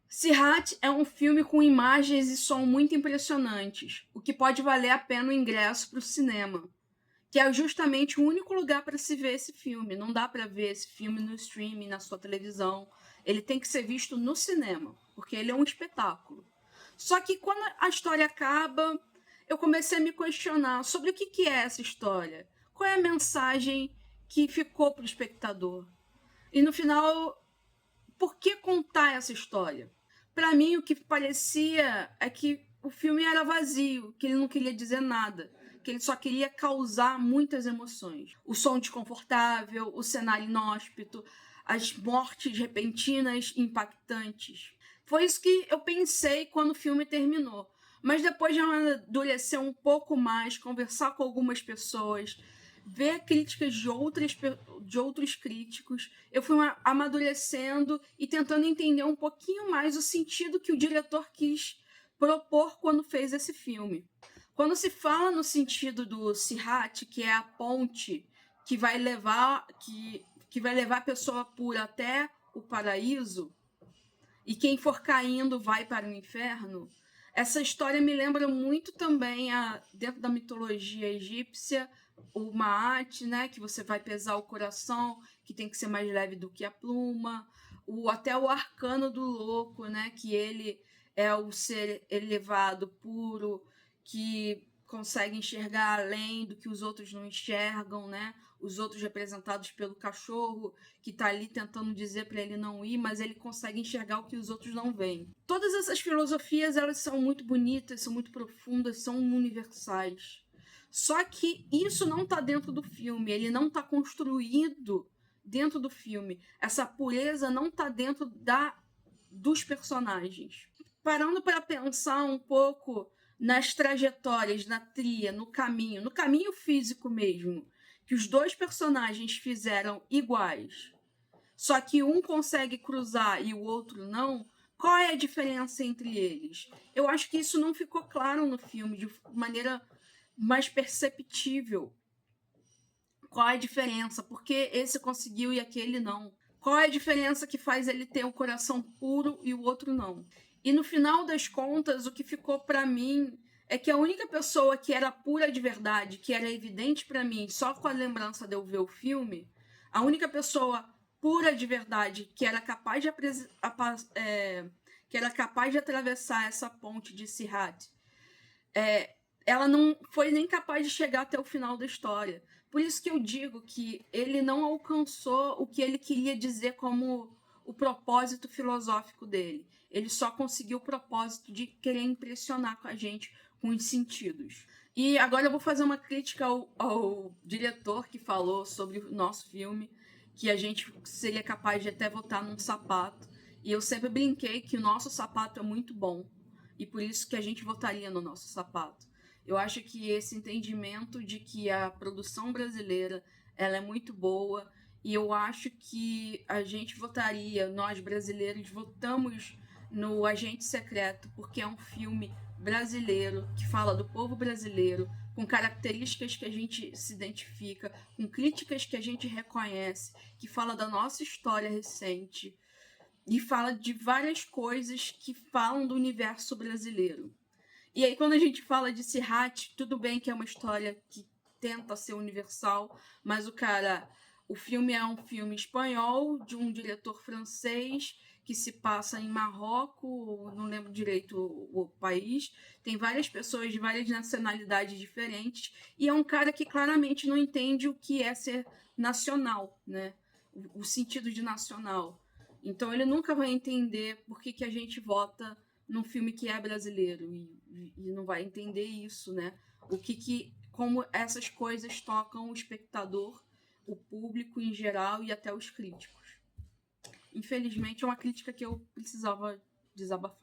Sirhat é um filme com imagens e som muito impressionantes, o que pode valer a pena o ingresso para o cinema, que é justamente o único lugar para se ver esse filme. Não dá para ver esse filme no streaming, na sua televisão. Ele tem que ser visto no cinema, porque ele é um espetáculo. Só que quando a história acaba, eu comecei a me questionar sobre o que é essa história. Qual é a mensagem que ficou para o espectador? E no final, por que contar essa história? Para mim, o que parecia é que o filme era vazio, que ele não queria dizer nada, que ele só queria causar muitas emoções. O som desconfortável, o cenário inóspito, as mortes repentinas impactantes. Foi isso que eu pensei quando o filme terminou. Mas depois de amadurecer um pouco mais, conversar com algumas pessoas, ver críticas de outros críticos, eu fui amadurecendo e tentando entender um pouquinho mais o sentido que o diretor quis propor quando fez esse filme. Quando se fala no sentido do Sirhat, que é a ponte que vai levar a pessoa pura até o paraíso, e quem for caindo vai para o inferno, essa história me lembra muito também, dentro da mitologia egípcia, o Maat, né, que você vai pesar o coração, que tem que ser mais leve do que a pluma, até o arcano do louco, né, que ele é o ser elevado, puro, que consegue enxergar além do que os outros não enxergam, né? Os outros representados pelo cachorro, que está ali tentando dizer para ele não ir, mas ele consegue enxergar o que os outros não veem. Todas essas filosofias, elas são muito bonitas, são muito profundas, são universais. Só que isso não está dentro do filme, ele não está construído dentro do filme. Essa pureza não está dentro dos personagens. Parando para pensar um pouco nas trajetórias, na trilha, no caminho físico mesmo, que os dois personagens fizeram iguais, só que um consegue cruzar e o outro não, qual é a diferença entre eles? Eu acho que isso não ficou claro no filme de maneira mais perceptível. Qual é a diferença? Por que esse conseguiu e aquele não? Qual é a diferença que faz ele ter o coração puro e o outro não? E no final das contas, o que ficou para mim é que a única pessoa que era pura de verdade, que era evidente para mim só com a lembrança de eu ver o filme, a única pessoa pura de verdade que era capaz de atravessar essa ponte de Sirhat, ela não foi nem capaz de chegar até o final da história. Por isso que eu digo que ele não alcançou o que ele queria dizer como o propósito filosófico dele. Ele só conseguiu o propósito de querer impressionar com a gente com os sentidos. E agora eu vou fazer uma crítica ao diretor que falou sobre o nosso filme, que a gente seria capaz de até votar num sapato. E eu sempre brinquei que o nosso sapato é muito bom. E por isso que a gente votaria no nosso sapato. Eu acho que esse entendimento de que a produção brasileira ela é muito boa, e eu acho que a gente votaria, nós brasileiros votamos no Agente Secreto, porque é um filme brasileiro, que fala do povo brasileiro, com características que a gente se identifica, com críticas que a gente reconhece, que fala da nossa história recente e fala de várias coisas que falam do universo brasileiro. E aí, quando a gente fala de Sirhat, tudo bem que é uma história que tenta ser universal, mas o filme é um filme espanhol, de um diretor francês, que se passa em Marrocos, não lembro direito o país, tem várias pessoas de várias nacionalidades diferentes, e é um cara que claramente não entende o que é ser nacional, né? O sentido de nacional. Então ele nunca vai entender por que a gente vota num filme que é brasileiro e não vai entender isso, né? Como essas coisas tocam o espectador, o público em geral e até os críticos. Infelizmente é uma crítica que eu precisava desabafar.